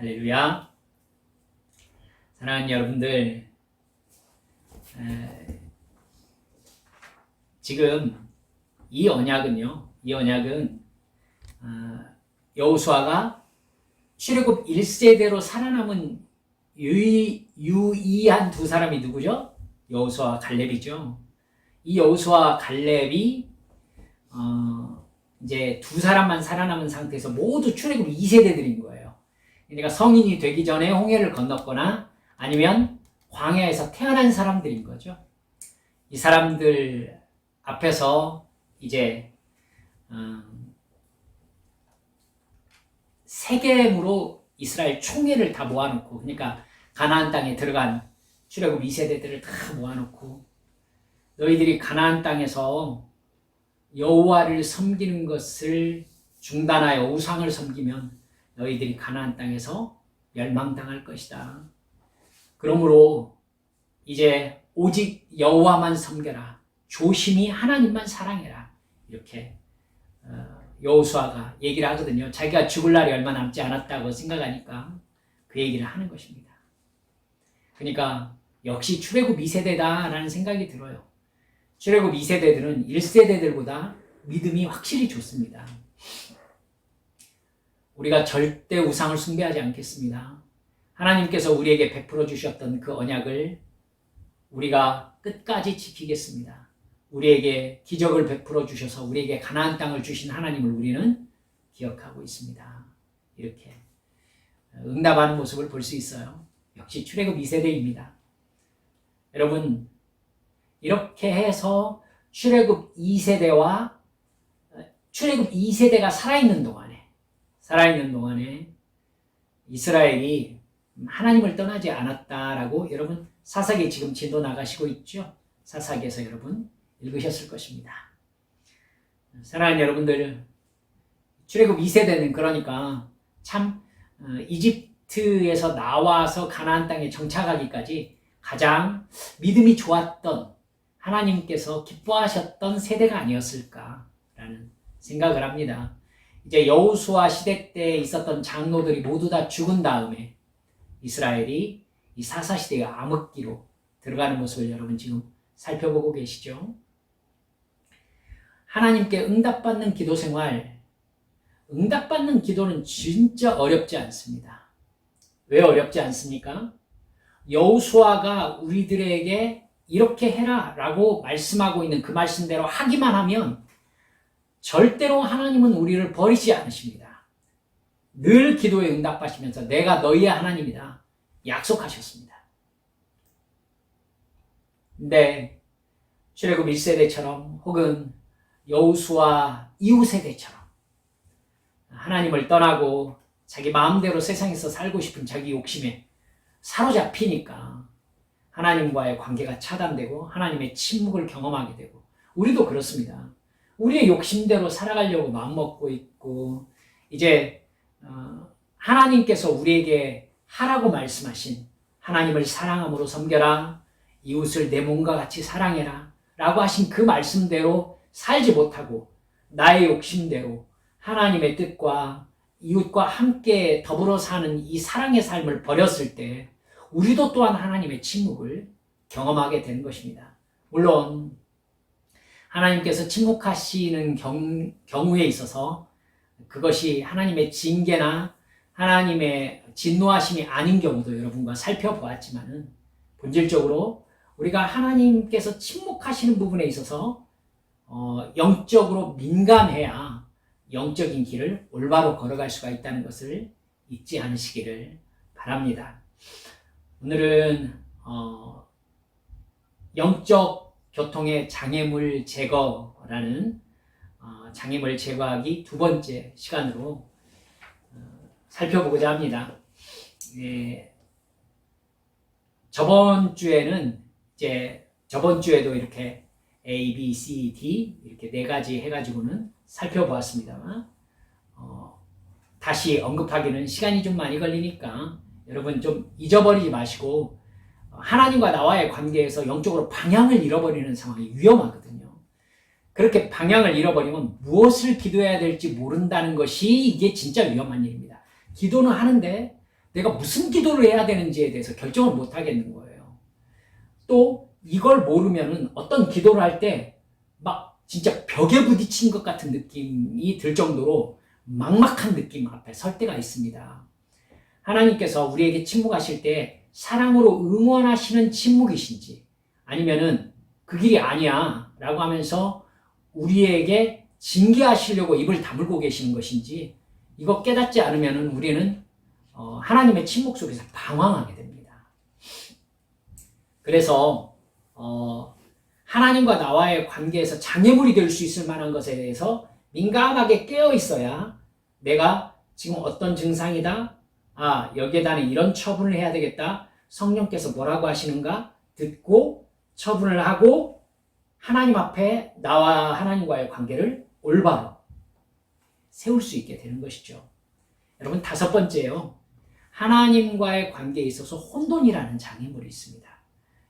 할렐루야. 사랑하는 여러분들, 지금 이 언약은 여호수아가 출애굽 1세대로 살아남은 유의한 두 사람이 누구죠? 여호수아와 갈렙이죠. 이 여호수아와 갈렙이 이제 두 사람만 살아남은 상태에서 모두 출애굽 2세대들인 거예요. 그러니까 성인이 되기 전에 홍해를 건넜거나 아니면 광야에서 태어난 사람들인 거죠. 이 사람들 앞에서 이제 세겜으로 이스라엘 총회를 다 모아놓고, 그러니까 가나안 땅에 들어간 출애굽 2세대들을 다 모아놓고, 너희들이 가나안 땅에서 여호와를 섬기는 것을 중단하여 우상을 섬기면 너희들이 가나안 땅에서 멸망당할 것이다. 그러므로 이제 오직 여호와만 섬겨라. 조심히 하나님만 사랑해라. 이렇게 여호수아가 얘기를 하거든요. 자기가 죽을 날이 얼마 남지 않았다고 생각하니까 그 얘기를 하는 것입니다. 그러니까 역시 출애굽 2세대다라는 생각이 들어요. 출애굽 2세대들은 1세대들보다 믿음이 확실히 좋습니다. 우리가 절대 우상을 숭배하지 않겠습니다. 하나님께서 우리에게 베풀어 주셨던 그 언약을 우리가 끝까지 지키겠습니다. 우리에게 기적을 베풀어 주셔서 우리에게 가나안 땅을 주신 하나님을 우리는 기억하고 있습니다. 이렇게 응답하는 모습을 볼 수 있어요. 역시 출애굽 2세대입니다. 여러분, 이렇게 해서 출애굽 2세대가 살아있는 동안에 이스라엘이 하나님을 떠나지 않았다라고 여러분 사사기 지금 진도 나가시고 있죠? 사사기에서 여러분 읽으셨을 것입니다. 사랑하는 여러분들, 출애굽 2세대는 그러니까 참 이집트에서 나와서 가나안 땅에 정착하기까지 가장 믿음이 좋았던, 하나님께서 기뻐하셨던 세대가 아니었을까라는 생각을 합니다. 이제 여호수아 시대 때 있었던 장로들이 모두 다 죽은 다음에 이스라엘이 이 사사 시대의 암흑기로 들어가는 모습을 여러분 지금 살펴보고 계시죠? 하나님께 응답받는 기도 생활, 응답받는 기도는 진짜 어렵지 않습니다. 왜 어렵지 않습니까? 여호수아가 우리들에게 이렇게 해라 라고 말씀하고 있는 그 말씀대로 하기만 하면 절대로 하나님은 우리를 버리지 않으십니다. 늘 기도에 응답하시면서 내가 너희의 하나님이다 약속하셨습니다. 근데 출애굽 1세대처럼 혹은 여호수아 이후 세대처럼 하나님을 떠나고 자기 마음대로 세상에서 살고 싶은 자기 욕심에 사로잡히니까 하나님과의 관계가 차단되고 하나님의 침묵을 경험하게 되고, 우리도 그렇습니다. 우리의 욕심대로 살아가려고 마음먹고 있고, 이제 하나님께서 우리에게 하라고 말씀하신 하나님을 사랑함으로 섬겨라, 이웃을 내 몸과 같이 사랑해라 라고 하신 그 말씀대로 살지 못하고 나의 욕심대로 하나님의 뜻과 이웃과 함께 더불어 사는 이 사랑의 삶을 버렸을 때 우리도 또한 하나님의 침묵을 경험하게 되는 것입니다. 물론 하나님께서 침묵하시는 경우에 있어서 그것이 하나님의 징계나 하나님의 진노하심이 아닌 경우도 여러분과 살펴보았지만은, 본질적으로 우리가 하나님께서 침묵하시는 부분에 있어서 영적으로 민감해야 영적인 길을 올바로 걸어갈 수가 있다는 것을 잊지 않으시기를 바랍니다. 오늘은 영적 교통의 장애물 제거라는 장애물 제거하기 두 번째 시간으로 살펴보고자 합니다. 저번 주에도 이렇게 A, B, C, D 이렇게 네 가지 해가지고는 살펴보았습니다만, 다시 언급하기는 시간이 좀 많이 걸리니까 여러분 좀 잊어버리지 마시고, 하나님과 나와의 관계에서 영적으로 방향을 잃어버리는 상황이 위험하거든요. 그렇게 방향을 잃어버리면 무엇을 기도해야 될지 모른다는 것이 이게 진짜 위험한 일입니다. 기도는 하는데 내가 무슨 기도를 해야 되는지에 대해서 결정을 못 하겠는 거예요. 또 이걸 모르면은 어떤 기도를 할 때 막 진짜 벽에 부딪힌 것 같은 느낌이 들 정도로 막막한 느낌 앞에 설 때가 있습니다. 하나님께서 우리에게 침묵하실 때 사랑으로 응원하시는 침묵이신지, 아니면은 그 길이 아니야 라고 하면서 우리에게 징계하시려고 입을 다물고 계시는 것인지, 이거 깨닫지 않으면은 우리는 하나님의 침묵 속에서 방황하게 됩니다. 그래서 하나님과 나와의 관계에서 장애물이 될 수 있을 만한 것에 대해서 민감하게 깨어 있어야 내가 지금 어떤 증상이다, 여기에 대한 이런 처분을 해야 되겠다, 성령께서 뭐라고 하시는가 듣고 처분을 하고 하나님 앞에 나와 하나님과의 관계를 올바로 세울 수 있게 되는 것이죠. 여러분, 다섯 번째요. 하나님과의 관계에 있어서 혼돈이라는 장애물이 있습니다.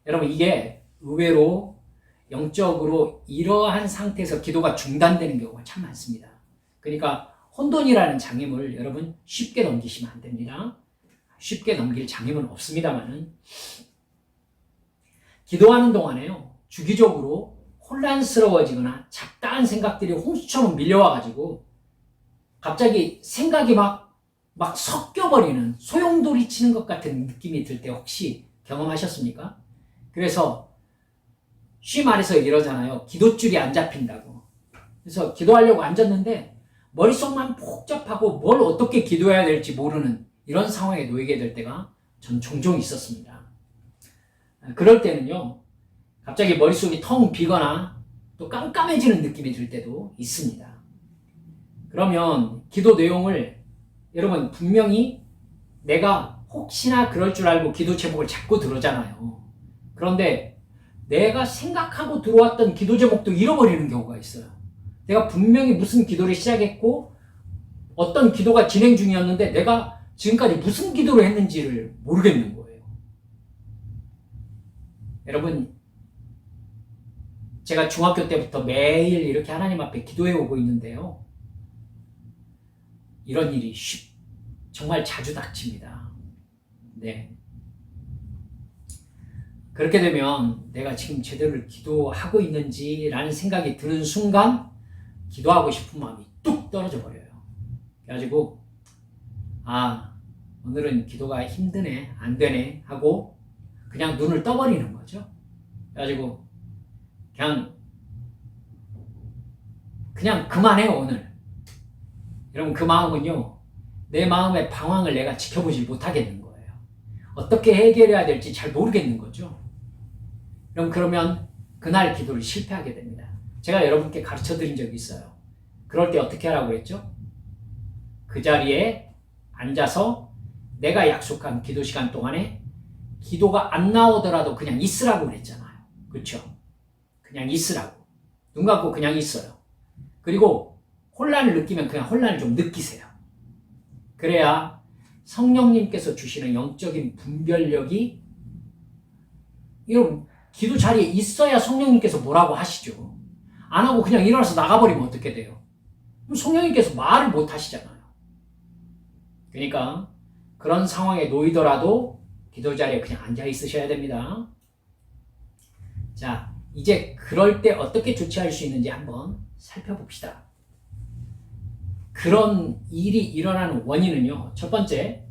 여러분, 이게 의외로 영적으로 이러한 상태에서 기도가 중단되는 경우가 참 많습니다. 그러니까 혼돈이라는 장애물 여러분 쉽게 넘기시면 안 됩니다. 쉽게 넘길 장애물은 없습니다만은, 기도하는 동안에요, 주기적으로 혼란스러워지거나 잡다한 생각들이 홍수처럼 밀려와가지고 갑자기 생각이 막 섞여버리는, 소용돌이 치는 것 같은 느낌이 들 때 혹시 경험하셨습니까? 그래서 쉬 말해서 이러잖아요. 기도줄이 안 잡힌다고. 그래서 기도하려고 앉았는데 머릿속만 복잡하고 뭘 어떻게 기도해야 될지 모르는 이런 상황에 놓이게 될 때가 전 종종 있었습니다. 그럴 때는요, 갑자기 머릿속이 텅 비거나 또 깜깜해지는 느낌이 들 때도 있습니다. 그러면 기도 내용을 여러분 분명히 내가 혹시나 그럴 줄 알고 기도 제목을 자꾸 들었잖아요. 그런데 내가 생각하고 들어왔던 기도 제목도 잃어버리는 경우가 있어요. 내가 분명히 무슨 기도를 시작했고 어떤 기도가 진행 중이었는데 내가 지금까지 무슨 기도를 했는지를 모르겠는 거예요. 여러분, 제가 중학교 때부터 매일 이렇게 하나님 앞에 기도해 오고 있는데요, 이런 일이 정말 자주 닥칩니다. 네. 그렇게 되면 내가 지금 제대로 기도하고 있는지라는 생각이 드는 순간 기도하고 싶은 마음이 뚝 떨어져 버려요. 그래가지고 오늘은 기도가 힘드네, 안 되네 하고 그냥 눈을 떠버리는 거죠. 그래가지고 그냥 그만해요 오늘. 여러분, 그 마음은요, 내 마음의 방황을 내가 지켜보지 못하겠는 거예요. 어떻게 해결해야 될지 잘 모르겠는 거죠. 그러면 그날 기도를 실패하게 됩니다. 제가 여러분께 가르쳐 드린 적이 있어요. 그럴 때 어떻게 하라고 했죠? 그 자리에 앉아서 내가 약속한 기도 시간 동안에 기도가 안 나오더라도 그냥 있으라고 그랬잖아요. 그렇죠? 그냥 있으라고. 눈 감고 그냥 있어요. 그리고 혼란을 느끼면 그냥 혼란을 좀 느끼세요. 그래야 성령님께서 주시는 영적인 분별력이, 이런 기도 자리에 있어야 성령님께서 뭐라고 하시죠. 안 하고 그냥 일어나서 나가버리면 어떻게 돼요? 그럼 성령님께서 말을 못 하시잖아요. 그러니까 그런 상황에 놓이더라도 기도 자리에 그냥 앉아 있으셔야 됩니다. 자, 이제 그럴 때 어떻게 조치할 수 있는지 한번 살펴봅시다. 그런 일이 일어나는 원인은요, 첫 번째,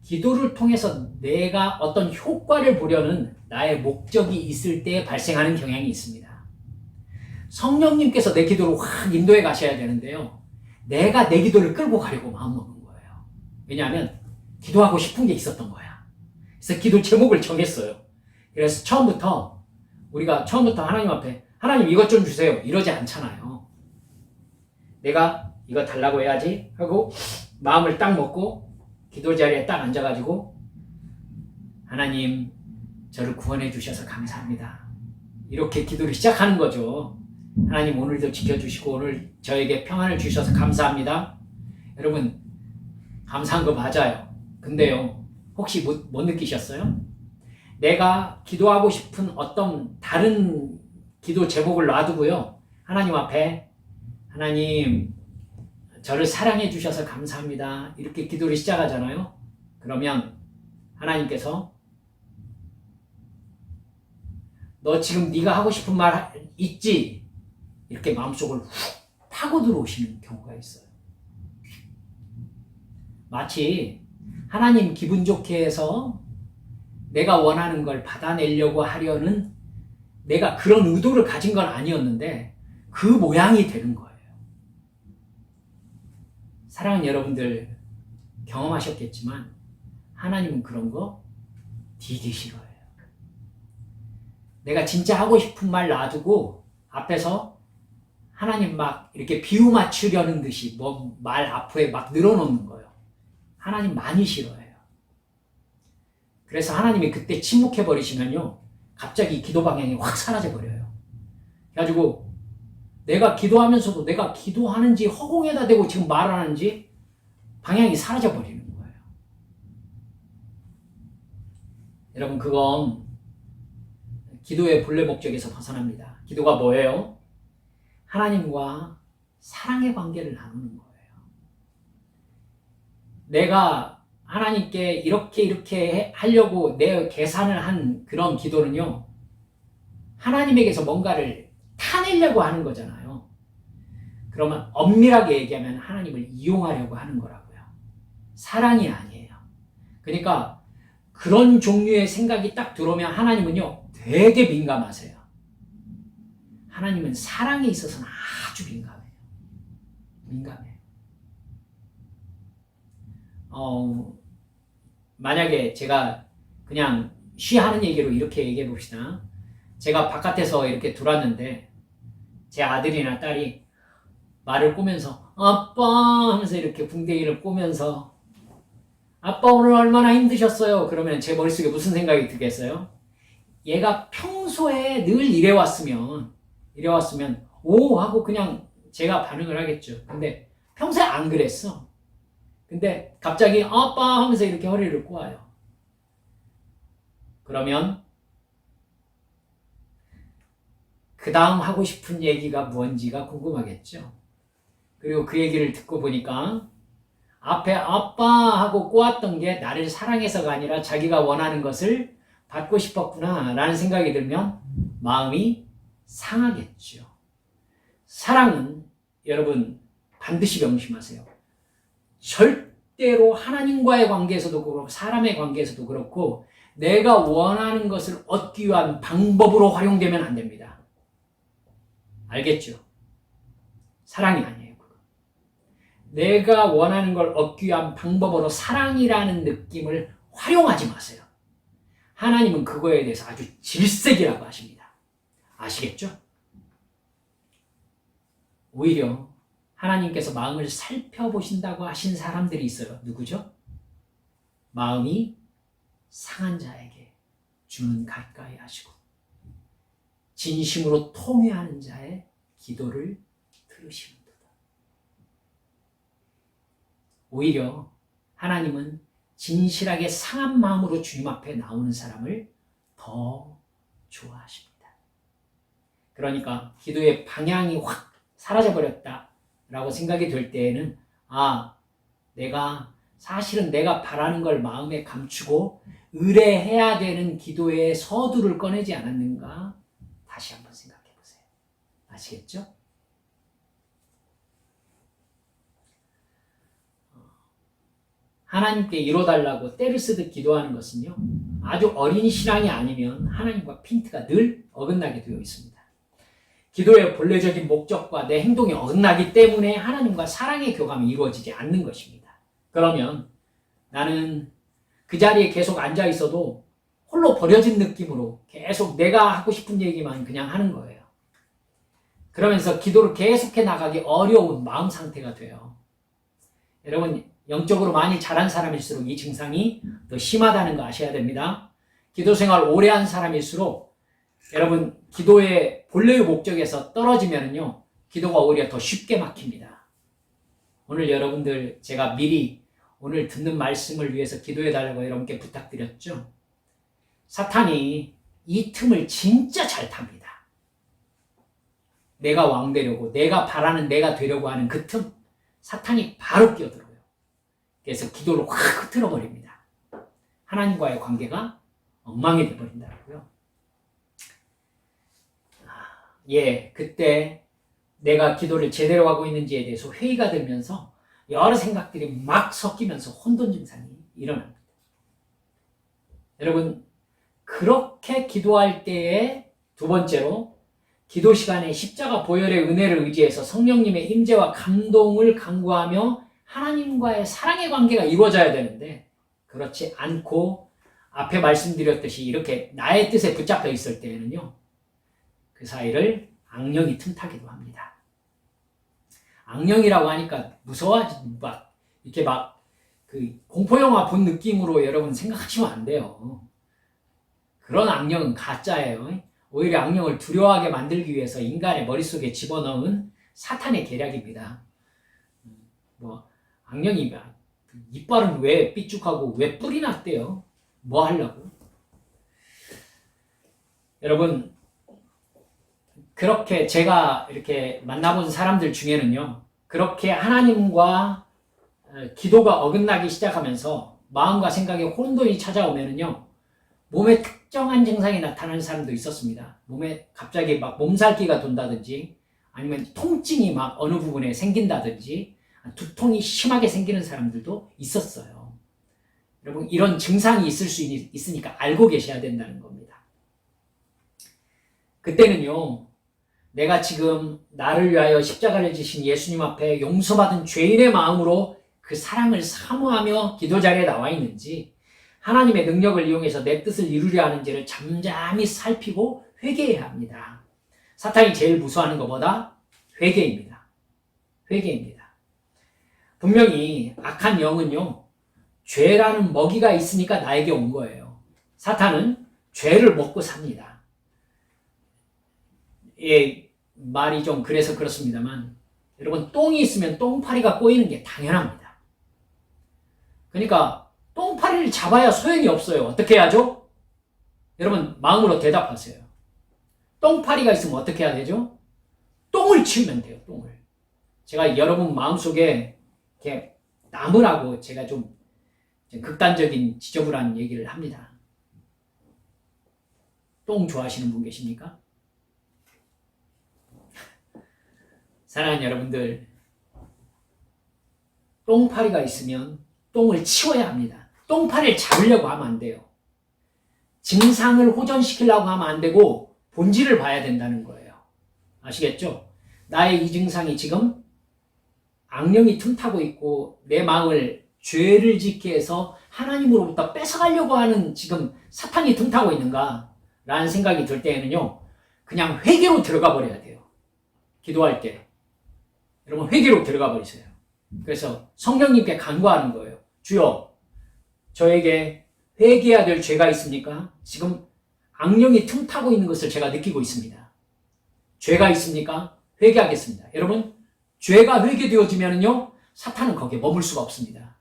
기도를 통해서 내가 어떤 효과를 보려는 나의 목적이 있을 때 발생하는 경향이 있습니다. 성령님께서 내 기도를 확 인도해 가셔야 되는데요, 내가 내 기도를 끌고 가려고 마음먹은 거예요. 왜냐하면 기도하고 싶은 게 있었던 거야. 그래서 기도 제목을 정했어요. 그래서 우리가 처음부터 하나님 앞에 하나님 이것 좀 주세요 이러지 않잖아요. 내가 이거 달라고 해야지 하고 마음을 딱 먹고 기도 자리에 딱 앉아가지고, 하나님 저를 구원해 주셔서 감사합니다, 이렇게 기도를 시작하는 거죠. 하나님 오늘도 지켜주시고 오늘 저에게 평안을 주셔서 감사합니다. 여러분, 감사한 거 맞아요. 근데요, 혹시 못 느끼셨어요? 내가 기도하고 싶은 어떤 다른 기도 제목을 놔두고요, 하나님 앞에 하나님 저를 사랑해 주셔서 감사합니다 이렇게 기도를 시작하잖아요. 그러면 하나님께서 너 지금 네가 하고 싶은 말 있지? 이렇게 마음속을 훅 파고 들어오시는 경우가 있어요. 마치 하나님 기분 좋게 해서 내가 원하는 걸 받아내려고 하려는 내가 그런 의도를 가진 건 아니었는데 그 모양이 되는 거예요. 사랑하는 여러분들 경험하셨겠지만 하나님은 그런 거 되게 싫어해요. 내가 진짜 하고 싶은 말 놔두고 앞에서 하나님 막 이렇게 비유 맞추려는 듯이 뭐 말 앞에 막 늘어놓는 거예요. 하나님 많이 싫어해요. 그래서 하나님이 그때 침묵해 버리시면요, 갑자기 기도 방향이 확 사라져 버려요. 그래가지고 내가 기도하면서도 내가 기도하는지 허공에다 대고 지금 말하는지 방향이 사라져 버리는 거예요. 여러분, 그건 기도의 본래 목적에서 벗어납니다. 기도가 뭐예요? 하나님과 사랑의 관계를 나누는 거예요. 내가 하나님께 이렇게 하려고 내 계산을 한 그런 기도는요, 하나님에게서 뭔가를 타내려고 하는 거잖아요. 그러면 엄밀하게 얘기하면 하나님을 이용하려고 하는 거라고요. 사랑이 아니에요. 그러니까 그런 종류의 생각이 딱 들어오면 하나님은요, 되게 민감하세요. 하나님은 사랑에 있어서는 아주 민감해요. 민감해요. 만약에 제가 그냥 쉬하는 얘기로 이렇게 얘기해 봅시다. 제가 바깥에서 이렇게 들어왔는데 제 아들이나 딸이 말을 꼬면서 아빠 하면서 이렇게 궁뎅이를 꼬면서 아빠 오늘 얼마나 힘드셨어요? 그러면 제 머릿속에 무슨 생각이 들겠어요? 얘가 평소에 늘 이래왔으면 오 하고 그냥 제가 반응을 하겠죠. 근데 평소에 안 그랬어. 근데 갑자기 아빠 하면서 이렇게 허리를 꼬아요. 그러면 그 다음 하고 싶은 얘기가 뭔지가 궁금하겠죠. 그리고 그 얘기를 듣고 보니까 앞에 아빠 하고 꼬았던 게 나를 사랑해서가 아니라 자기가 원하는 것을 받고 싶었구나 라는 생각이 들면 마음이 상하겠죠. 사랑은 여러분 반드시 명심하세요. 절대로 하나님과의 관계에서도 그렇고 사람의 관계에서도 그렇고 내가 원하는 것을 얻기 위한 방법으로 활용되면 안 됩니다. 알겠죠? 사랑이 아니에요. 내가 원하는 걸 얻기 위한 방법으로 사랑이라는 느낌을 활용하지 마세요. 하나님은 그거에 대해서 아주 질색이라고 하십니다. 아시겠죠? 오히려 하나님께서 마음을 살펴보신다고 하신 사람들이 있어요. 누구죠? 마음이 상한 자에게 주는 가까이 하시고 진심으로 통회하는 자의 기도를 들으시는도다. 오히려 하나님은 진실하게 상한 마음으로 주님 앞에 나오는 사람을 더 좋아하십니다. 그러니까 기도의 방향이 확 사라져버렸다라고 생각이 될 때에는 사실은 내가 바라는 걸 마음에 감추고 의뢰해야 되는 기도의 서두를 꺼내지 않았는가 다시 한번 생각해 보세요. 아시겠죠? 하나님께 이뤄달라고 때를 쓰듯 기도하는 것은요, 아주 어린 신앙이 아니면 하나님과 핀트가 늘 어긋나게 되어 있습니다. 기도의 본래적인 목적과 내 행동이 어긋나기 때문에 하나님과 사랑의 교감이 이루어지지 않는 것입니다. 그러면 나는 그 자리에 계속 앉아 있어도 홀로 버려진 느낌으로 계속 내가 하고 싶은 얘기만 그냥 하는 거예요. 그러면서 기도를 계속해 나가기 어려운 마음 상태가 돼요. 여러분, 영적으로 많이 자란 사람일수록 이 증상이 더 심하다는 거 아셔야 됩니다. 기도 생활 오래 한 사람일수록 여러분, 기도의 본래의 목적에서 떨어지면요, 기도가 오히려 더 쉽게 막힙니다. 오늘 여러분들 제가 미리 오늘 듣는 말씀을 위해서 기도해 달라고 여러분께 부탁드렸죠. 사탄이 이 틈을 진짜 잘 탑니다. 내가 왕 되려고, 내가 바라는 내가 되려고 하는 그 틈, 사탄이 바로 끼어들어요. 그래서 기도를 확 흐트러 버립니다. 하나님과의 관계가 엉망이 되어버린다고요. 그때 내가 기도를 제대로 하고 있는지에 대해서 회의가 들면서 여러 생각들이 막 섞이면서 혼돈 증상이 일어납니다. 여러분, 그렇게 기도할 때에 두 번째로 기도 시간에 십자가 보혈의 은혜를 의지해서 성령님의 임재와 감동을 간구하며 하나님과의 사랑의 관계가 이루어져야 되는데 그렇지 않고 앞에 말씀드렸듯이 이렇게 나의 뜻에 붙잡혀 있을 때에는요, 그 사이를 악령이 틈타기도 합니다. 악령이라고 하니까 무서워하지, 이렇게 그 공포영화 본 느낌으로 여러분 생각하시면 안 돼요. 그런 악령은 가짜예요. 오히려 악령을 두려워하게 만들기 위해서 인간의 머릿속에 집어넣은 사탄의 계략입니다. 악령이 이빨은 왜 삐죽하고 왜 뿔이 났대요? 뭐 하려고? 여러분, 그렇게 제가 이렇게 만나본 사람들 중에는요, 그렇게 하나님과 기도가 어긋나기 시작하면서 마음과 생각에 혼돈이 찾아오면은요, 몸에 특정한 증상이 나타나는 사람도 있었습니다. 몸에 갑자기 몸살기가 돈다든지, 아니면 통증이 어느 부분에 생긴다든지, 두통이 심하게 생기는 사람들도 있었어요. 여러분, 이런 증상이 있을 수 있으니까 알고 계셔야 된다는 겁니다. 그때는요, 내가 지금 나를 위하여 십자가를 지신 예수님 앞에 용서받은 죄인의 마음으로 그 사랑을 사모하며 기도 자리에 나와 있는지, 하나님의 능력을 이용해서 내 뜻을 이루려 하는지를 잠잠히 살피고 회개해야 합니다. 사탄이 제일 무서워하는 것보다 회개입니다. 회개입니다. 분명히 악한 영은요, 죄라는 먹이가 있으니까 나에게 온 거예요. 사탄은 죄를 먹고 삽니다. 말이 좀 그래서 그렇습니다만, 여러분, 똥이 있으면 똥파리가 꼬이는 게 당연합니다. 그러니까 똥파리를 잡아야 소용이 없어요. 어떻게 해야죠? 여러분, 마음으로 대답하세요. 똥파리가 있으면 어떻게 해야 되죠? 똥을 치우면 돼요. 똥을. 제가 여러분 마음속에 이렇게 남으라고 제가 좀 극단적인 지저분한 얘기를 합니다. 똥 좋아하시는 분 계십니까? 사랑하는 여러분들, 똥파리가 있으면 똥을 치워야 합니다. 똥파리를 잡으려고 하면 안 돼요. 증상을 호전시키려고 하면 안 되고 본질을 봐야 된다는 거예요. 아시겠죠? 나의 이 증상이 지금 악령이 틈타고 있고 내 마음을 죄를 짓게 해서 하나님으로부터 뺏어가려고 하는 지금 사탄이 틈타고 있는가? 라는 생각이 들 때에는요, 그냥 회개로 들어가 버려야 돼요. 기도할 때. 여러분, 회개로 들어가 버리세요. 그래서 성령님께 간구하는 거예요. 주여, 저에게 회개해야 될 죄가 있습니까? 지금 악령이 틈타고 있는 것을 제가 느끼고 있습니다. 죄가 있습니까? 회개하겠습니다. 여러분, 죄가 회개되어지면요, 사탄은 거기에 머물 수가 없습니다.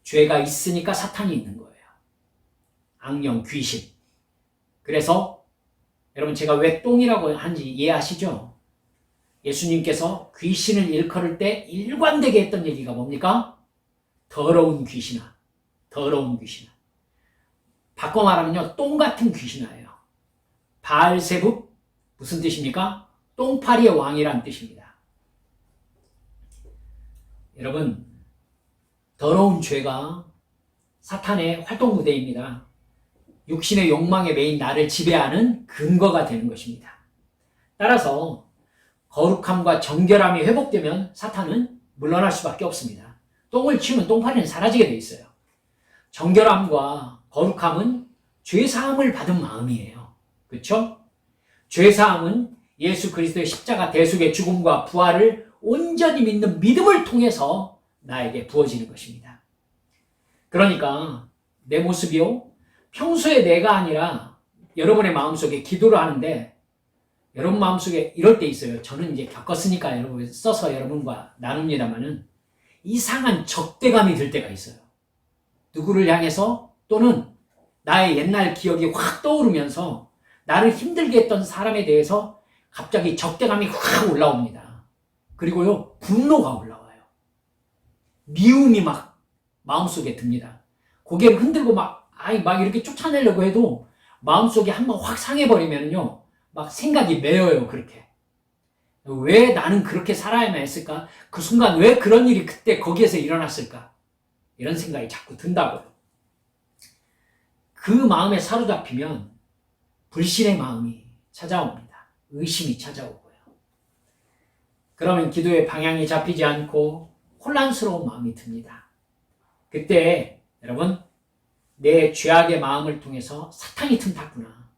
죄가 있으니까 사탄이 있는 거예요. 악령, 귀신. 그래서 여러분, 제가 왜 똥이라고 하는지 이해하시죠? 예수님께서 귀신을 일컬을 때 일관되게 했던 얘기가 뭡니까? 더러운 귀신아, 더러운 귀신아. 바꿔 말하면요, 똥 같은 귀신아예요. 바알세붑, 무슨 뜻입니까? 똥파리의 왕이란 뜻입니다. 여러분, 더러운 죄가 사탄의 활동 무대입니다. 육신의 욕망에 매인 나를 지배하는 근거가 되는 것입니다. 따라서 거룩함과 정결함이 회복되면 사탄은 물러날 수밖에 없습니다. 똥을 치우면 똥파리는 사라지게 돼 있어요. 정결함과 거룩함은 죄사함을 받은 마음이에요. 그렇죠? 죄사함은 예수 그리스도의 십자가 대속의 죽음과 부활을 온전히 믿는 믿음을 통해서 나에게 부어지는 것입니다. 그러니까 내 모습이요, 평소에 내가 아니라 여러분의 마음속에 기도를 하는데, 여러분 마음속에 이럴 때 있어요. 저는 이제 겪었으니까 여러분 써서 여러분과 나눕니다만은 이상한 적대감이 들 때가 있어요. 누구를 향해서, 또는 나의 옛날 기억이 확 떠오르면서 나를 힘들게 했던 사람에 대해서 갑자기 적대감이 확 올라옵니다. 그리고요, 분노가 올라와요. 미움이 막 마음속에 듭니다. 고개를 흔들고 막 막 이렇게 쫓아내려고 해도 마음속에 한번 확 상해버리면요, 막 생각이 매여요, 그렇게. 왜 나는 그렇게 살아야만 했을까? 그 순간 왜 그런 일이 그때 거기에서 일어났을까? 이런 생각이 자꾸 든다고요. 그 마음에 사로잡히면 불신의 마음이 찾아옵니다. 의심이 찾아오고요. 그러면 기도의 방향이 잡히지 않고 혼란스러운 마음이 듭니다. 그때 여러분, 내 죄악의 마음을 통해서 사탄이 틈탔구나.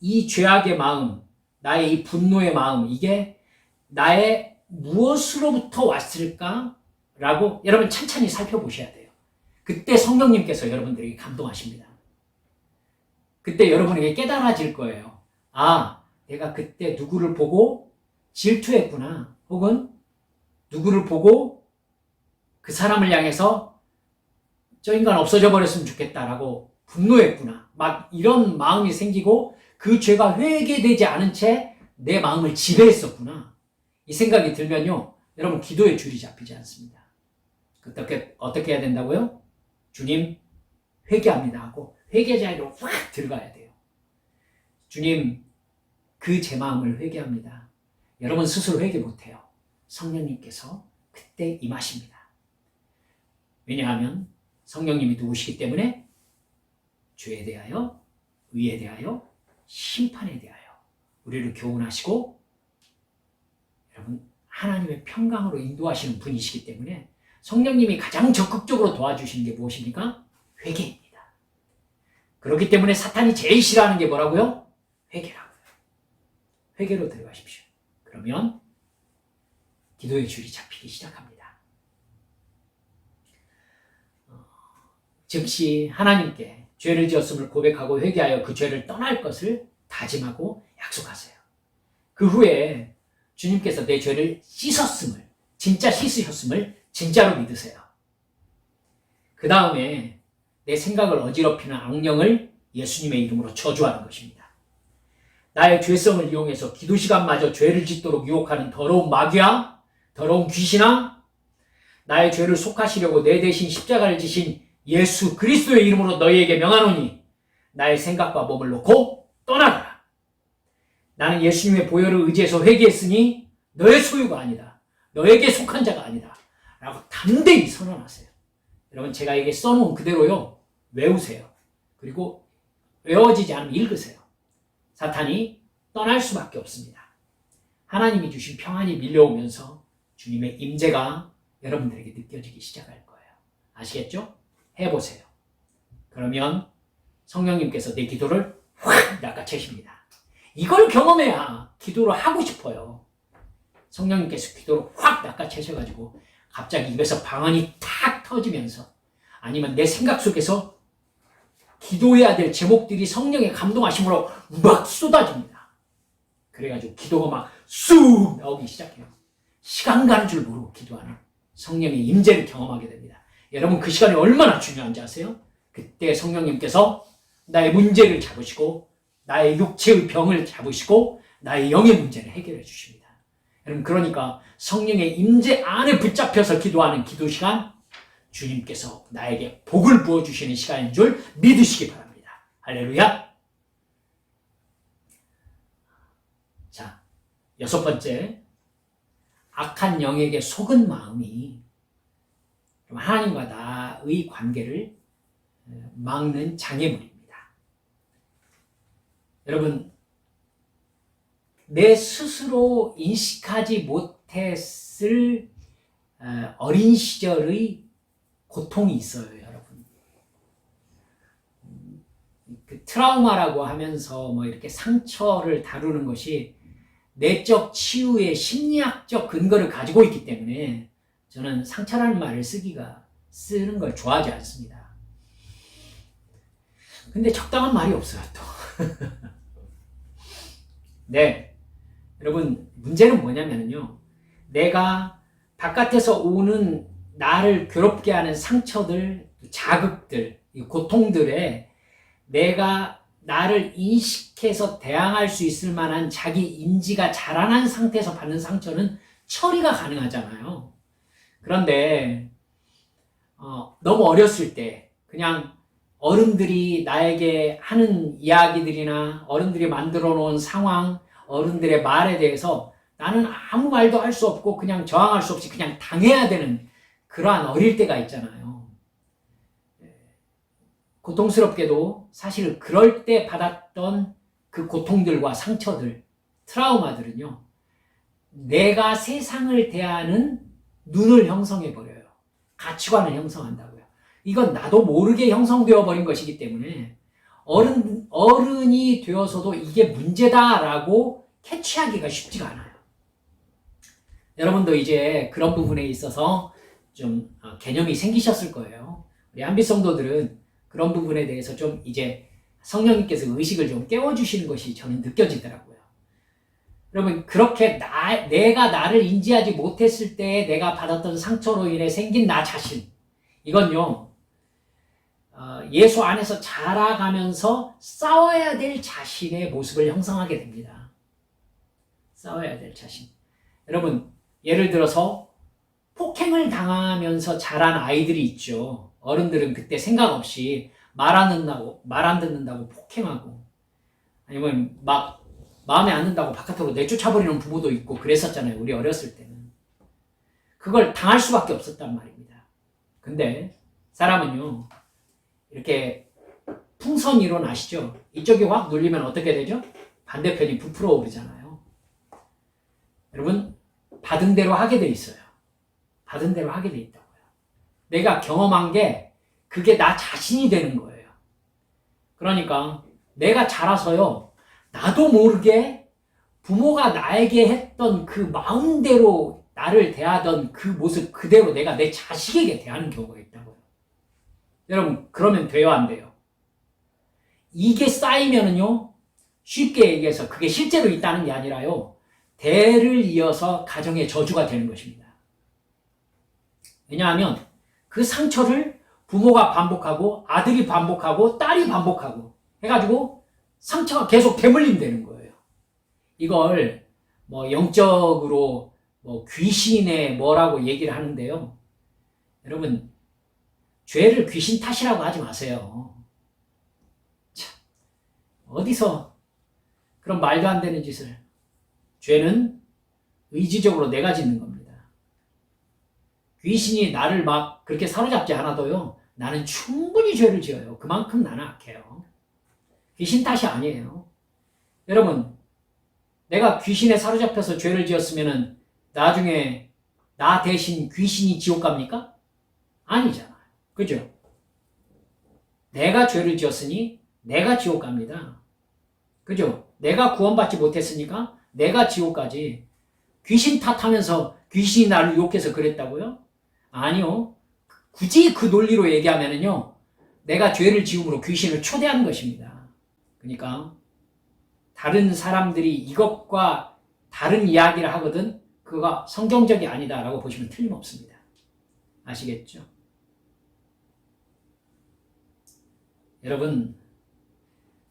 이 죄악의 마음, 나의 이 분노의 마음, 이게 나의 무엇으로부터 왔을까? 라고 여러분 찬찬히 살펴보셔야 돼요. 그때 성령님께서 여러분들에게 감동하십니다. 그때 여러분에게 깨달아질 거예요. 내가 그때 누구를 보고 질투했구나. 혹은 누구를 보고 그 사람을 향해서 저 인간 없어져 버렸으면 좋겠다라고 분노했구나. 막 이런 마음이 생기고 그 죄가 회개되지 않은 채 내 마음을 지배했었구나. 이 생각이 들면요, 여러분 기도의 줄이 잡히지 않습니다. 어떻게 해야 된다고요? 주님, 회개합니다 하고 회개 자리로 확 들어가야 돼요. 주님, 그 제 마음을 회개합니다. 여러분 스스로 회개 못해요. 성령님께서 그때 임하십니다. 왜냐하면 성령님이 누구시기 때문에 죄에 대하여, 의에 대하여, 심판에 대하여 우리를 교훈하시고 여러분 하나님의 평강으로 인도하시는 분이시기 때문에 성령님이 가장 적극적으로 도와주시는 게 무엇입니까? 회개입니다. 그렇기 때문에 사탄이 제일 싫어하는 게 뭐라고요? 회개라고요. 회개로 들어가십시오. 그러면 기도의 줄이 잡히기 시작합니다. 즉시 하나님께 죄를 지었음을 고백하고 회개하여 그 죄를 떠날 것을 다짐하고 약속하세요. 그 후에 주님께서 내 죄를 씻었음을, 진짜 씻으셨음을 진짜로 믿으세요. 그 다음에 내 생각을 어지럽히는 악령을 예수님의 이름으로 저주하는 것입니다. 나의 죄성을 이용해서 기도 시간마저 죄를 짓도록 유혹하는 더러운 마귀야, 더러운 귀신아, 나의 죄를 속하시려고 내 대신 십자가를 지신 예수 그리스도의 이름으로 너희에게 명하노니 나의 생각과 몸을 놓고 떠나가라. 나는 예수님의 보혈을 의지해서 회개했으니 너의 소유가 아니다. 너에게 속한 자가 아니다. 라고 담대히 선언하세요. 여러분 제가 이게 써놓은 그대로요, 외우세요. 그리고 외워지지 않으면 읽으세요. 사탄이 떠날 수밖에 없습니다. 하나님이 주신 평안이 밀려오면서 주님의 임재가 여러분들에게 느껴지기 시작할 거예요. 아시겠죠? 해보세요. 그러면 성령님께서 내 기도를 확 낚아채십니다. 이걸 경험해야 기도를 하고 싶어요. 성령님께서 기도를 확 낚아채셔가지고 갑자기 입에서 방언이 탁 터지면서, 아니면 내 생각 속에서 기도해야 될 제목들이 성령의 감동하심으로 막 쏟아집니다. 그래가지고 기도가 막 쑥 나오기 시작해요. 시간 가는 줄 모르고 기도하는 성령의 임재를 경험하게 됩니다. 여러분 그 시간이 얼마나 중요한지 아세요? 그때 성령님께서 나의 문제를 잡으시고 나의 육체의 병을 잡으시고 나의 영의 문제를 해결해 주십니다. 여러분 그러니까 성령의 임재 안에 붙잡혀서 기도하는 기도 시간, 주님께서 나에게 복을 부어주시는 시간인 줄 믿으시기 바랍니다. 할렐루야. 자, 6번째, 악한 영에게 속은 마음이 하나님과 나의 관계를 막는 장애물입니다. 여러분, 내 스스로 인식하지 못했을 어린 시절의 고통이 있어요, 여러분. 그 트라우마라고 하면서 뭐 이렇게 상처를 다루는 것이 내적 치유의 심리학적 근거를 가지고 있기 때문에 저는 상처라는 말을 쓰는 걸 좋아하지 않습니다. 근데 적당한 말이 없어요, 또. 네. 여러분, 문제는 뭐냐면요. 내가 바깥에서 오는 나를 괴롭게 하는 상처들, 자극들, 고통들에 내가 나를 인식해서 대항할 수 있을 만한 자기 인지가 자라난 상태에서 받는 상처는 처리가 가능하잖아요. 그런데 너무 어렸을 때 그냥 어른들이 나에게 하는 이야기들이나 어른들이 만들어 놓은 상황, 어른들의 말에 대해서 나는 아무 말도 할 수 없고 그냥 저항할 수 없이 그냥 당해야 되는 그러한 어릴 때가 있잖아요. 고통스럽게도 사실 그럴 때 받았던 그 고통들과 상처들, 트라우마들은요, 내가 세상을 대하는 눈을 형성해버려요. 가치관을 형성한다고요. 이건 나도 모르게 형성되어 버린 것이기 때문에 어른이 되어서도 이게 문제다라고 캐치하기가 쉽지가 않아요. 여러분도 이제 그런 부분에 있어서 좀 개념이 생기셨을 거예요. 우리 한빛 성도들은 그런 부분에 대해서 좀 이제 성령님께서 의식을 좀 깨워주시는 것이 저는 느껴지더라고요. 여러분, 그렇게 내가 나를 인지하지 못했을 때 내가 받았던 상처로 인해 생긴 나 자신, 이건요, 예수 안에서 자라가면서 싸워야 될 자신의 모습을 형성하게 됩니다. 싸워야 될 자신. 여러분, 예를 들어서 폭행을 당하면서 자란 아이들이 있죠. 어른들은 그때 생각 없이 말 안 듣는다고 폭행하고, 아니면 막 마음에 안 든다고 바깥으로 내쫓아버리는 부모도 있고 그랬었잖아요. 우리 어렸을 때는. 그걸 당할 수밖에 없었단 말입니다. 근데 사람은요, 이렇게 풍선 이론 아시죠? 이쪽이 확 눌리면 어떻게 되죠? 반대편이 부풀어 오르잖아요. 여러분, 받은 대로 하게 돼 있어요. 받은 대로 하게 돼 있다고요. 내가 경험한 게 그게 나 자신이 되는 거예요. 그러니까 내가 자라서요, 나도 모르게 부모가 나에게 했던 그 마음대로 나를 대하던 그 모습 그대로 내가 내 자식에게 대하는 경우가 있다고요. 여러분, 그러면 돼요, 안 돼요? 이게 쌓이면은요, 쉽게 얘기해서 그게 실제로 있다는 게 아니라요, 대를 이어서 가정의 저주가 되는 것입니다. 왜냐하면 그 상처를 부모가 반복하고 아들이 반복하고 딸이 반복하고 해가지고 상처가 계속 대물림되는 거예요. 이걸 뭐 영적으로 뭐 귀신의 뭐라고 얘기를 하는데요. 여러분, 죄를 귀신 탓이라고 하지 마세요. 참, 어디서 그런 말도 안 되는 짓을. 죄는 의지적으로 내가 짓는 겁니다. 귀신이 나를 막 그렇게 사로잡지 않아도요, 나는 충분히 죄를 지어요. 그만큼 나는 악해요. 귀신 탓이 아니에요. 여러분, 내가 귀신에 사로잡혀서 죄를 지었으면은 나중에 나 대신 귀신이 지옥 갑니까? 아니잖아요. 그죠? 내가 죄를 지었으니 내가 지옥 갑니다. 그죠? 내가 구원받지 못했으니까 내가 지옥 가지. 귀신 탓하면서 귀신이 나를 유혹해서 그랬다고요? 아니요. 굳이 그 논리로 얘기하면은요, 내가 죄를 지음으로 귀신을 초대한 것입니다. 그러니까 다른 사람들이 이것과 다른 이야기를 하거든 그거가 성경적이 아니다라고 보시면 틀림없습니다. 아시겠죠? 여러분,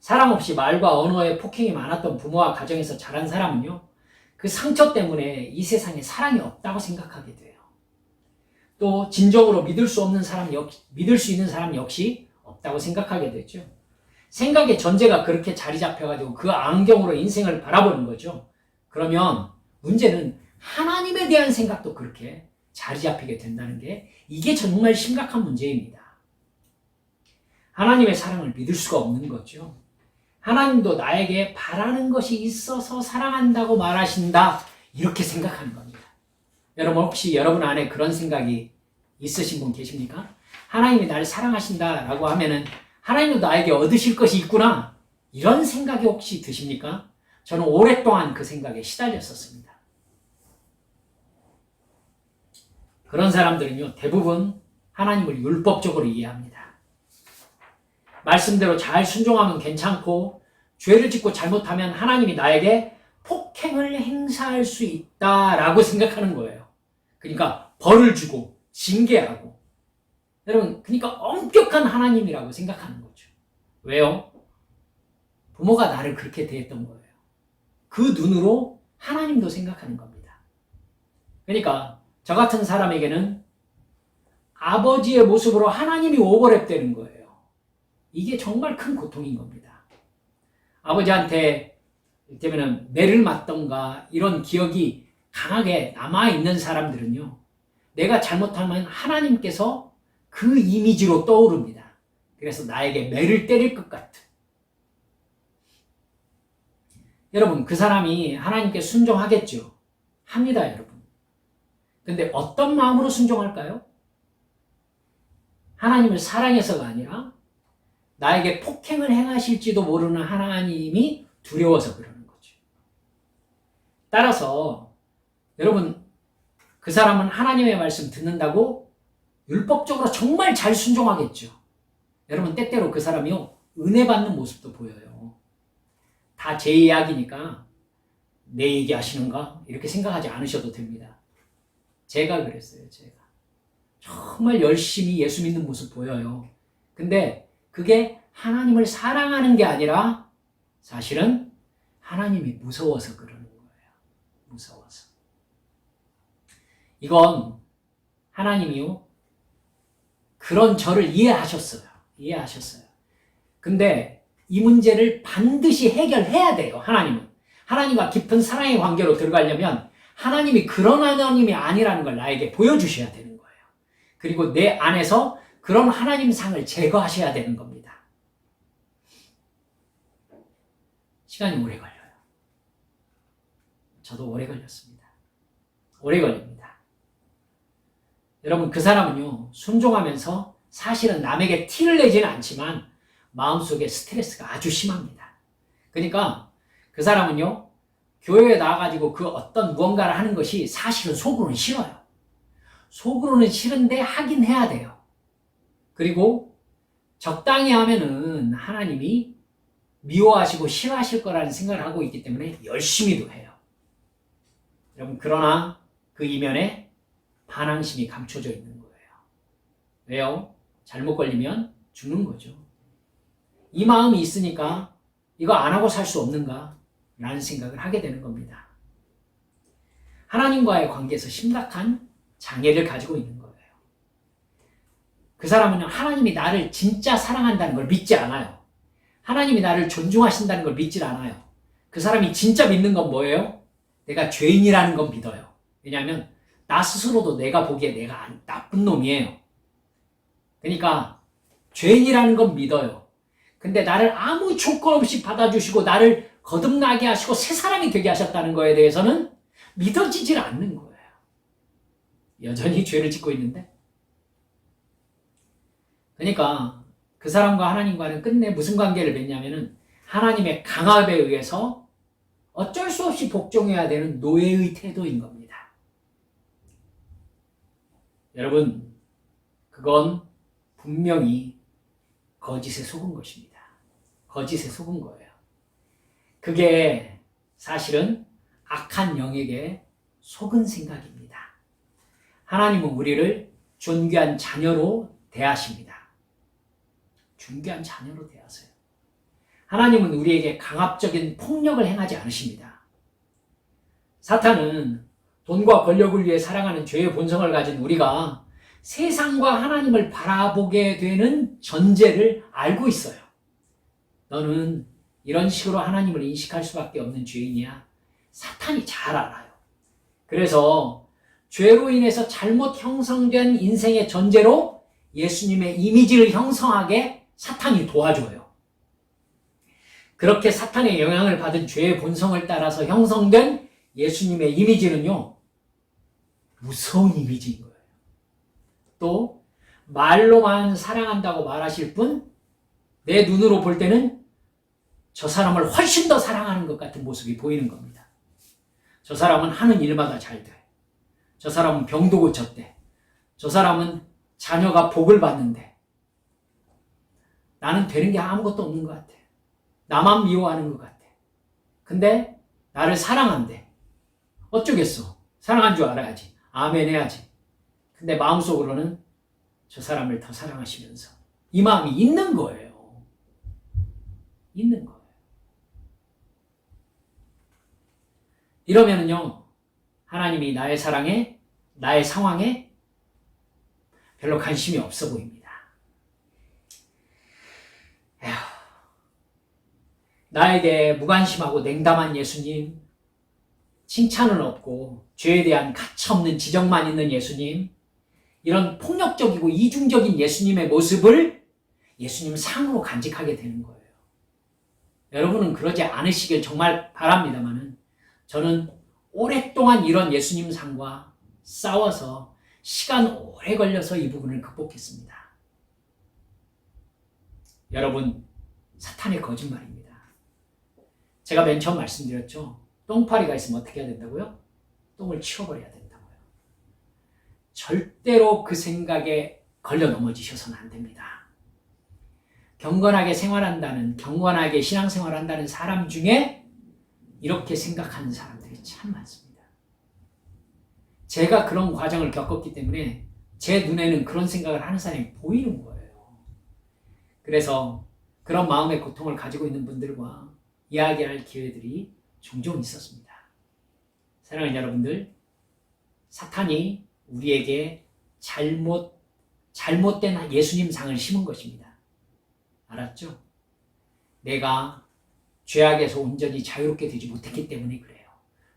사랑 없이 말과 언어의 폭행이 많았던 부모와 가정에서 자란 사람은요, 그 상처 때문에 이 세상에 사랑이 없다고 생각하게 돼요. 또 진정으로 믿을 수 있는 사람 역시 없다고 생각하게 되죠. 생각의 전제가 그렇게 자리 잡혀가지고 그 안경으로 인생을 바라보는 거죠. 그러면 문제는 하나님에 대한 생각도 그렇게 자리 잡히게 된다는 게, 이게 정말 심각한 문제입니다. 하나님의 사랑을 믿을 수가 없는 거죠. 하나님도 나에게 바라는 것이 있어서 사랑한다고 말하신다, 이렇게 생각하는 겁니다. 여러분, 혹시 여러분 안에 그런 생각이 있으신 분 계십니까? 하나님이 나를 사랑하신다라고 하면은 하나님도 나에게 얻으실 것이 있구나, 이런 생각이 혹시 드십니까? 저는 오랫동안 그 생각에 시달렸었습니다. 그런 사람들은요, 대부분 하나님을 율법적으로 이해합니다. 말씀대로 잘 순종하면 괜찮고, 죄를 짓고 잘못하면 하나님이 나에게 폭행을 행사할 수 있다라고 생각하는 거예요. 그러니까 벌을 주고 징계하고. 여러분, 그러니까 엄격한 하나님이라고 생각하는 거죠. 왜요? 부모가 나를 그렇게 대했던 거예요. 그 눈으로 하나님도 생각하는 겁니다. 그러니까 저 같은 사람에게는 아버지의 모습으로 하나님이 오버랩 되는 거예요. 이게 정말 큰 고통인 겁니다. 아버지한테 이를테면 매를 맞던가 이런 기억이 강하게 남아있는 사람들은요, 내가 잘못하면 하나님께서 그 이미지로 떠오릅니다. 그래서 나에게 매를 때릴 것 같은. 여러분, 그 사람이 하나님께 순종하겠죠? 합니다, 여러분. 근데 어떤 마음으로 순종할까요? 하나님을 사랑해서가 아니라 나에게 폭행을 행하실지도 모르는 하나님이 두려워서 그러는 거죠. 따라서 여러분, 그 사람은 하나님의 말씀 듣는다고 율법적으로 정말 잘 순종하겠죠. 여러분, 때때로 그 사람이요, 은혜 받는 모습도 보여요. 다 제 이야기니까 내 얘기 하시는가? 이렇게 생각하지 않으셔도 됩니다. 제가 그랬어요, 제가. 정말 열심히 예수 믿는 모습 보여요. 근데 그게 하나님을 사랑하는 게 아니라 사실은 하나님이 무서워서 그러는 거예요. 무서워서. 이건 하나님이요, 그런 저를 이해하셨어요. 이해하셨어요. 근데 이 문제를 반드시 해결해야 돼요, 하나님은. 하나님과 깊은 사랑의 관계로 들어가려면 하나님이 그런 하나님이 아니라는 걸 나에게 보여주셔야 되는 거예요. 그리고 내 안에서 그런 하나님 상을 제거하셔야 되는 겁니다. 시간이 오래 걸려요. 저도 오래 걸렸습니다. 오래 걸립니다. 여러분, 그 사람은요, 순종하면서 사실은 남에게 티를 내지는 않지만 마음속에 스트레스가 아주 심합니다. 그러니까 그 사람은요, 교회에 나와가지고 그 어떤 무언가를 하는 것이 사실은 속으로는 싫어요. 속으로는 싫은데 하긴 해야 돼요. 그리고 적당히 하면은 하나님이 미워하시고 싫어하실 거라는 생각을 하고 있기 때문에 열심히도 해요. 여러분, 그러나 그 이면에 반항심이 감춰져 있는 거예요. 왜요? 잘못 걸리면 죽는 거죠. 이 마음이 있으니까 이거 안 하고 살 수 없는가? 라는 생각을 하게 되는 겁니다. 하나님과의 관계에서 심각한 장애를 가지고 있는 거예요. 그 사람은 하나님이 나를 진짜 사랑한다는 걸 믿지 않아요. 하나님이 나를 존중하신다는 걸 믿지 않아요. 그 사람이 진짜 믿는 건 뭐예요? 내가 죄인이라는 건 믿어요. 왜냐하면 나 스스로도 내가 보기에 내가 나쁜 놈이에요. 그러니까 죄인이라는 건 믿어요. 근데 나를 아무 조건 없이 받아주시고 나를 거듭나게 하시고 새 사람이 되게 하셨다는 거에 대해서는 믿어지질 않는 거예요. 여전히 죄를 짓고 있는데. 그러니까 그 사람과 하나님과는 끝내 무슨 관계를 맺냐면은 하나님의 강압에 의해서 어쩔 수 없이 복종해야 되는 노예의 태도인 겁니다. 여러분, 그건 분명히 거짓에 속은 것입니다. 거짓에 속은 거예요. 그게 사실은 악한 영에게 속은 생각입니다. 하나님은 우리를 존귀한 자녀로 대하십니다. 존귀한 자녀로 대하세요. 하나님은 우리에게 강압적인 폭력을 행하지 않으십니다. 사탄은 돈과 권력을 위해 살아가는 죄의 본성을 가진 우리가 세상과 하나님을 바라보게 되는 전제를 알고 있어요. 너는 이런 식으로 하나님을 인식할 수밖에 없는 죄인이야. 사탄이 잘 알아요. 그래서 죄로 인해서 잘못 형성된 인생의 전제로 예수님의 이미지를 형성하게 사탄이 도와줘요. 그렇게 사탄의 영향을 받은 죄의 본성을 따라서 형성된 예수님의 이미지는요, 무서운 이미지인 거예요. 또 말로만 사랑한다고 말하실 뿐 내 눈으로 볼 때는 저 사람을 훨씬 더 사랑하는 것 같은 모습이 보이는 겁니다. 저 사람은 하는 일마다 잘 돼. 저 사람은 병도 고쳤대. 저 사람은 자녀가 복을 받는데 나는 되는 게 아무것도 없는 것 같아. 나만 미워하는 것 같아. 근데 나를 사랑한대. 어쩌겠어. 사랑한 줄 알아야지. 아멘 해야지. 근데 마음속으로는 저 사람을 더 사랑하시면서 이 마음이 있는 거예요. 있는 거예요. 이러면은요, 하나님이 나의 사랑에, 나의 상황에 별로 관심이 없어 보입니다. 나에게 무관심하고 냉담한 예수님, 칭찬은 없고 죄에 대한 가차없는 지적만 있는 예수님, 이런 폭력적이고 이중적인 예수님의 모습을 예수님 상으로 간직하게 되는 거예요. 여러분은 그러지 않으시길 정말 바랍니다만은 저는 오랫동안 이런 예수님 상과 싸워서 시간 오래 걸려서 이 부분을 극복했습니다. 여러분, 사탄의 거짓말입니다. 제가 맨 처음 말씀드렸죠. 똥파리가 있으면 어떻게 해야 된다고요? 똥을 치워버려야 된다고요. 절대로 그 생각에 걸려 넘어지셔서는 안 됩니다. 경건하게 생활한다는, 경건하게 신앙생활한다는 사람 중에 이렇게 생각하는 사람들이 참 많습니다. 제가 그런 과정을 겪었기 때문에 제 눈에는 그런 생각을 하는 사람이 보이는 거예요. 그래서 그런 마음의 고통을 가지고 있는 분들과 이야기할 기회들이 종종 있었습니다. 사랑하는 여러분들, 사탄이 우리에게 잘못된 예수님 상을 심은 것입니다. 알았죠? 내가 죄악에서 온전히 자유롭게 되지 못했기 때문에 그래요.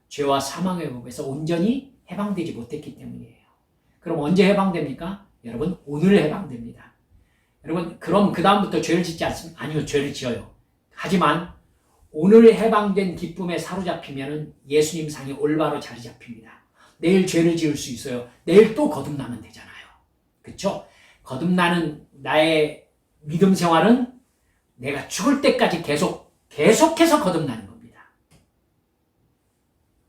죄와 사망의 법에서 온전히 해방되지 못했기 때문이에요. 그럼 언제 해방됩니까? 여러분, 오늘 해방됩니다. 여러분, 그럼 그 다음부터 죄를 짓지 않습니까? 아니요, 죄를 지어요. 하지만 오늘 해방된 기쁨에 사로잡히면 예수님 상이 올바로 자리 잡힙니다. 내일 죄를 지을 수 있어요. 내일 또 거듭나면 되잖아요. 그렇죠? 거듭나는 나의 믿음 생활은 내가 죽을 때까지 계속해서 거듭나는 겁니다.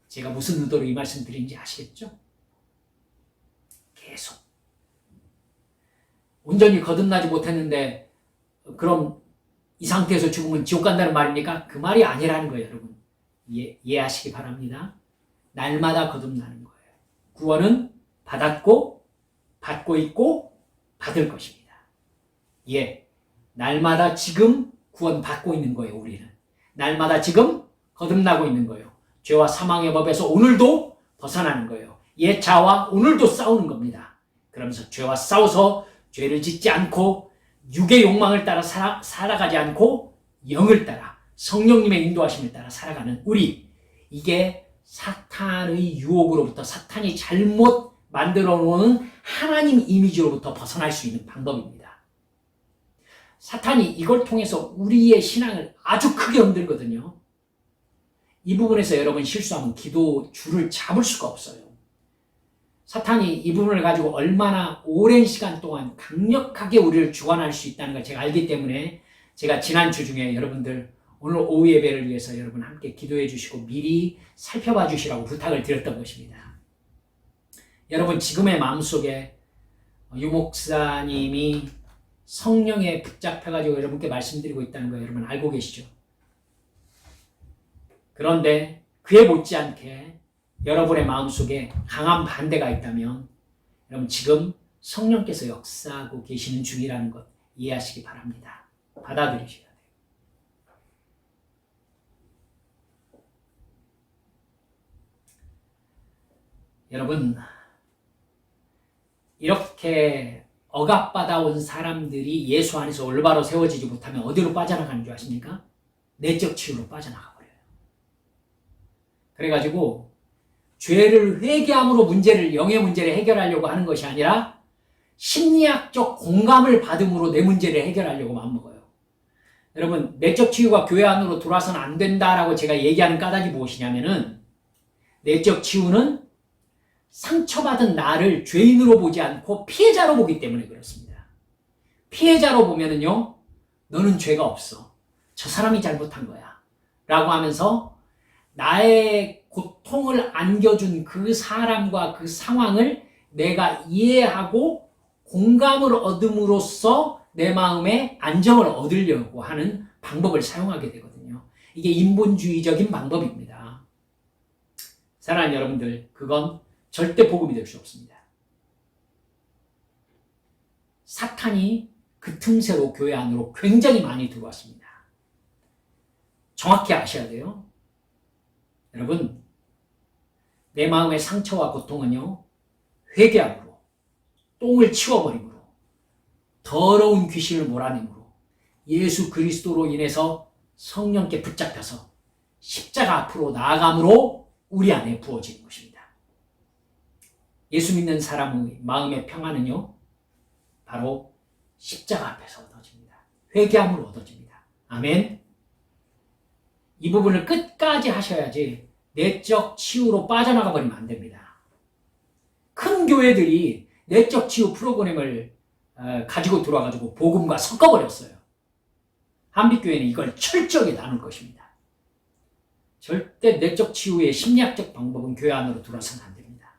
제가 무슨 의도로 이 말씀 드린지 아시겠죠? 계속. 온전히 거듭나지 못했는데 그럼 이 상태에서 죽으면 지옥 간다는 말입니까? 그 말이 아니라는 거예요, 여러분. 이해하시기 바랍니다. 날마다 거듭나는 거예요. 구원은 받았고, 받고 있고, 받을 것입니다. 날마다 지금 구원받고 있는 거예요, 우리는. 날마다 지금 거듭나고 있는 거예요. 죄와 사망의 법에서 오늘도 벗어나는 거예요. 옛 자와 오늘도 싸우는 겁니다. 그러면서 죄와 싸워서 죄를 짓지 않고 육의 욕망을 따라 살아가지 않고 영을 따라 성령님의 인도하심을 따라 살아가는 우리, 이게 사탄의 유혹으로부터, 사탄이 잘못 만들어 놓은 하나님 이미지로부터 벗어날 수 있는 방법입니다. 사탄이 이걸 통해서 우리의 신앙을 아주 크게 흔들거든요. 이 부분에서 여러분 실수하면 기도 줄을 잡을 수가 없어요. 사탄이 이 부분을 가지고 얼마나 오랜 시간 동안 강력하게 우리를 주관할 수 있다는 걸 제가 알기 때문에 제가 지난주 중에 여러분들 오늘 오후 예배를 위해서 여러분 함께 기도해 주시고 미리 살펴봐 주시라고 부탁을 드렸던 것입니다. 여러분, 지금의 마음속에 유 목사님이 성령에 붙잡혀가지고 여러분께 말씀드리고 있다는 거 여러분 알고 계시죠? 그런데 그에 못지않게 여러분의 마음속에 강한 반대가 있다면 여러분 지금 성령께서 역사하고 계시는 중이라는 것 이해하시기 바랍니다. 받아들이셔야 돼요. 여러분, 이렇게 억압받아온 사람들이 예수 안에서 올바로 세워지지 못하면 어디로 빠져나가는 줄 아십니까? 내적 치유로 빠져나가 버려요. 그래가지고 죄를 회개함으로 영의 문제를 해결하려고 하는 것이 아니라 심리학적 공감을 받음으로 내 문제를 해결하려고 마음먹어요. 여러분, 내적 치유가 교회 안으로 들어와서는 안 된다라고 제가 얘기하는 까닭이 무엇이냐면은, 내적 치유는 상처받은 나를 죄인으로 보지 않고 피해자로 보기 때문에 그렇습니다. 피해자로 보면은요, 너는 죄가 없어. 저 사람이 잘못한 거야. 라고 하면서 나의 고통을 안겨준 그 사람과 그 상황을 내가 이해하고 공감을 얻음으로써 내 마음에 안정을 얻으려고 하는 방법을 사용하게 되거든요. 이게 인본주의적인 방법입니다. 사랑하는 여러분들, 그건 절대 복음이 될 수 없습니다. 사탄이 그 틈새로 교회 안으로 굉장히 많이 들어왔습니다. 정확히 아셔야 돼요. 여러분, 내 마음의 상처와 고통은요, 회개함으로, 똥을 치워버림으로, 더러운 귀신을 몰아내므로, 예수 그리스도로 인해서 성령께 붙잡혀서 십자가 앞으로 나아감으로 우리 안에 부어지는 것입니다. 예수 믿는 사람의 마음의 평안은요, 바로 십자가 앞에서 얻어집니다. 회개함으로 얻어집니다. 아멘. 이 부분을 끝까지 하셔야지 내적 치유로 빠져나가 버리면 안 됩니다. 큰 교회들이 내적 치유 프로그램을 가지고 들어와가지고 복음과 섞어버렸어요. 한빛교회는 이걸 철저하게 나눌 것입니다. 절대 내적 치유의 심리학적 방법은 교회 안으로 들어와서는 안 됩니다.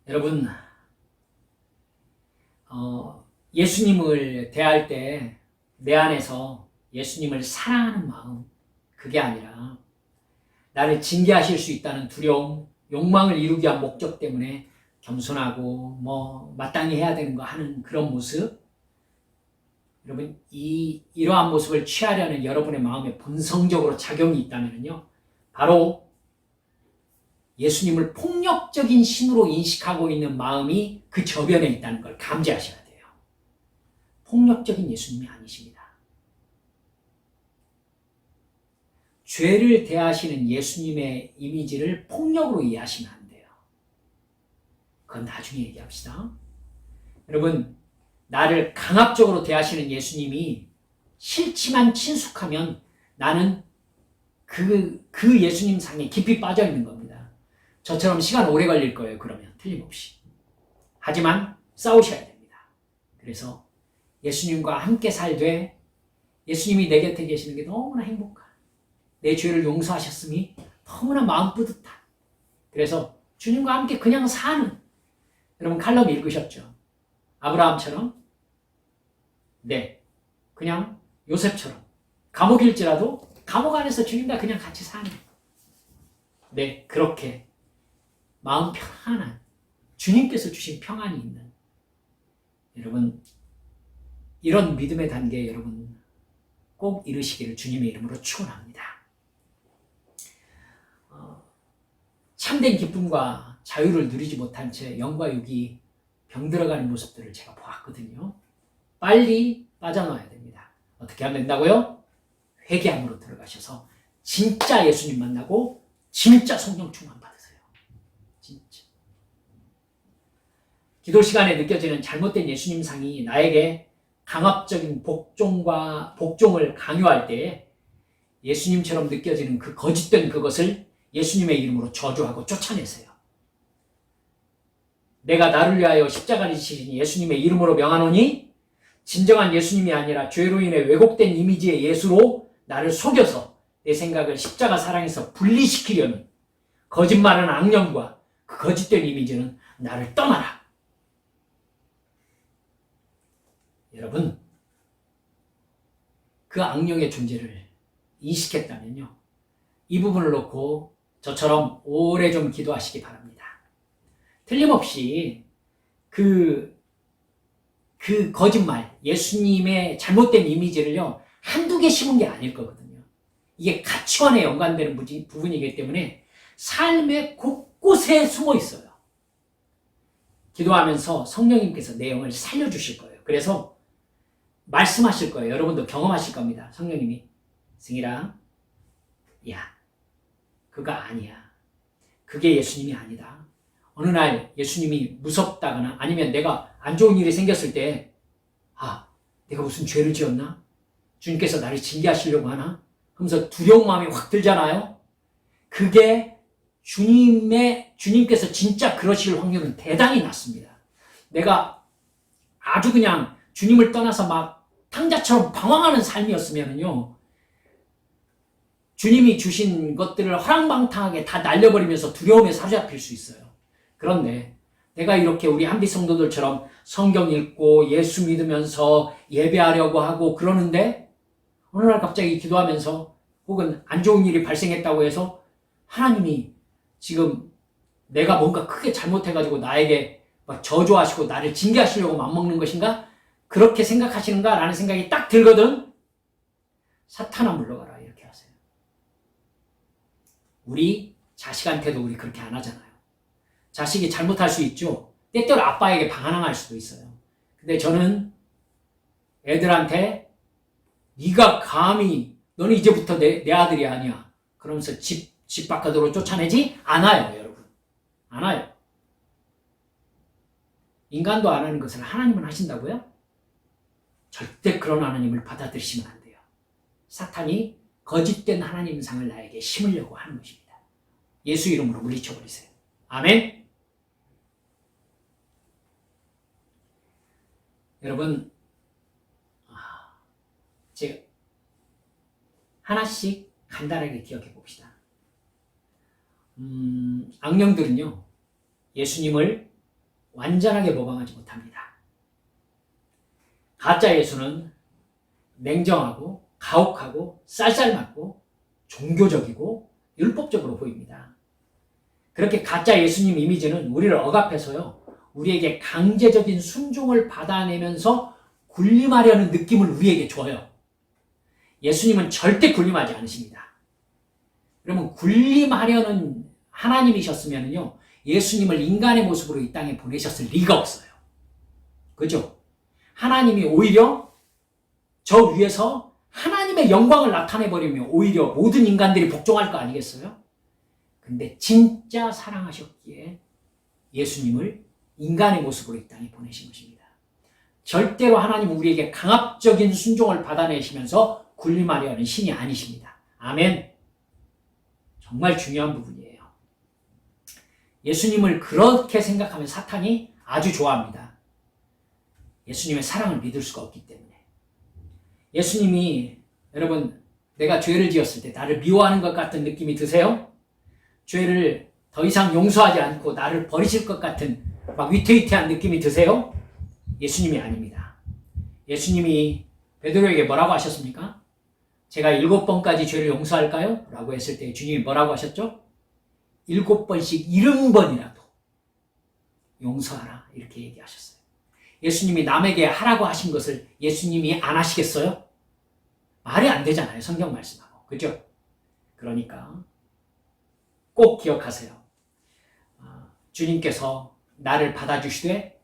여러분, 예수님을 대할 때 내 안에서 예수님을 사랑하는 마음, 그게 아니라 나를 징계하실 수 있다는 두려움, 욕망을 이루기 위한 목적 때문에 겸손하고 마땅히 해야 되는 거 하는 그런 모습, 여러분 이러한 모습을 취하려는 여러분의 마음에 본성적으로 작용이 있다면요, 바로 예수님을 폭력적인 신으로 인식하고 있는 마음이 그 저변에 있다는 걸 감지하셔야 돼요. 폭력적인 예수님이 아니십니다. 죄를 대하시는 예수님의 이미지를 폭력으로 이해하시면 안 돼요. 그건 나중에 얘기합시다. 여러분, 나를 강압적으로 대하시는 예수님이 싫지만 친숙하면 나는 그 예수님 상에 깊이 빠져 있는 겁니다. 저처럼 시간 오래 걸릴 거예요. 그러면 틀림없이. 하지만 싸우셔야 됩니다. 그래서 예수님과 함께 살되 예수님이 내 곁에 계시는 게 너무나 행복한, 내 죄를 용서하셨음이 너무나 마음 뿌듯한, 그래서 주님과 함께 그냥 사는, 여러분 칼럼 읽으셨죠? 아브라함처럼, 네, 그냥 요셉처럼 감옥일지라도 감옥 안에서 주님과 그냥 같이 사는, 네, 그렇게 마음 편안한 주님께서 주신 평안이 있는, 여러분 이런 믿음의 단계에 여러분 꼭 이르시기를 주님의 이름으로 축원합니다. 참된 기쁨과 자유를 누리지 못한 채 영과 육이 병들어가는 모습들을 제가 보았거든요. 빨리 빠져나와야 됩니다. 어떻게 하면 된다고요? 회개함으로 들어가셔서 진짜 예수님 만나고 진짜 성령 충만 받으세요. 진짜. 기도 시간에 느껴지는 잘못된 예수님 상이 나에게 강압적인 복종을 강요할 때 예수님처럼 느껴지는 그 거짓된 그것을 예수님의 이름으로 저주하고 쫓아내세요. 내가 나를 위하여 십자가를 지신 예수님의 이름으로 명하노니 진정한 예수님이 아니라 죄로 인해 왜곡된 이미지의 예수로 나를 속여서 내 생각을 십자가 사랑에서 분리시키려는 거짓말하는 악령과 그 거짓된 이미지는 나를 떠나라. 여러분, 그 악령의 존재를 인식했다면요, 이 부분을 놓고 저처럼 오래 좀 기도하시기 바랍니다. 틀림없이 그 거짓말, 예수님의 잘못된 이미지를요, 한두 개 심은 게 아닐 거거든요. 이게 가치관에 연관되는 부분이기 때문에 삶의 곳곳에 숨어 있어요. 기도하면서 성령님께서 내 영을 살려주실 거예요. 그래서 말씀하실 거예요. 여러분도 경험하실 겁니다. 성령님이, 승희랑, 야, 그거 아니야. 그게 예수님이 아니다. 어느 날 예수님이 무섭다거나 아니면 내가 안 좋은 일이 생겼을 때, 내가 무슨 죄를 지었나? 주님께서 나를 징계하시려고 하나? 하면서 두려운 마음이 확 들잖아요. 그게 주님께서 진짜 그러실 확률은 대단히 낮습니다. 내가 아주 그냥 주님을 떠나서 막 탕자처럼 방황하는 삶이었으면요, 주님이 주신 것들을 허랑방탕하게 다 날려버리면서 두려움에 사로잡힐 수 있어요. 그런데 내가 이렇게 우리 한빛 성도들처럼 성경 읽고 예수 믿으면서 예배하려고 하고 그러는데 어느 날 갑자기 기도하면서 혹은 안 좋은 일이 발생했다고 해서 하나님이 지금 내가 뭔가 크게 잘못해가지고 나에게 막 저주하시고 나를 징계하시려고 맘먹는 것인가? 그렇게 생각하시는가? 라는 생각이 딱 들거든. 사탄아 물러가라 이렇게 하세요. 우리 자식한테도 우리 그렇게 안 하잖아요. 자식이 잘못할 수 있죠. 때때로 아빠에게 방황할 수도 있어요. 근데 저는 애들한테 네가 감히 너는 이제부터 내 아들이 아니야. 그러면서 집 바깥으로 쫓아내지 않아요, 여러분. 않아요. 인간도 안 하는 것을 하나님은 하신다고요? 절대 그런 하나님을 받아들이시면 안 돼요. 사탄이 거짓된 하나님상을 나에게 심으려고 하는 것입니다. 예수 이름으로 물리쳐버리세요. 아멘. 여러분, 제가 하나씩 간단하게 기억해 봅시다. 악령들은요, 예수님을 완전하게 모방하지 못합니다. 가짜 예수는 냉정하고 가혹하고 쌀쌀맞고 종교적이고 율법적으로 보입니다. 그렇게 가짜 예수님 이미지는 우리를 억압해서요, 우리에게 강제적인 순종을 받아내면서 군림하려는 느낌을 우리에게 줘요. 예수님은 절대 군림하지 않으십니다. 그러면 군림하려는 하나님이셨으면요, 예수님을 인간의 모습으로 이 땅에 보내셨을 리가 없어요. 그죠? 하나님이 오히려 저 위에서 하나님의 영광을 나타내버리면 오히려 모든 인간들이 복종할 거 아니겠어요? 근데 진짜 사랑하셨기에 예수님을 인간의 모습으로 이 땅에 보내신 것입니다. 절대로 하나님은 우리에게 강압적인 순종을 받아내시면서 군림하려는 신이 아니십니다. 아멘. 정말 중요한 부분이에요. 예수님을 그렇게 생각하면 사탄이 아주 좋아합니다. 예수님의 사랑을 믿을 수가 없기 때문에. 예수님이, 여러분, 내가 죄를 지었을 때 나를 미워하는 것 같은 느낌이 드세요? 죄를 더 이상 용서하지 않고 나를 버리실 것 같은 막 위태위태한 느낌이 드세요? 예수님이 아닙니다. 예수님이 베드로에게 뭐라고 하셨습니까? 제가 7번까지 죄를 용서할까요? 라고 했을 때 주님이 뭐라고 하셨죠? 7번씩 70번이라도 용서하라, 이렇게 얘기하셨어요. 예수님이 남에게 하라고 하신 것을 예수님이 안 하시겠어요? 말이 안 되잖아요, 성경 말씀하고. 그죠? 그러니까 꼭 기억하세요. 주님께서 나를 받아주시되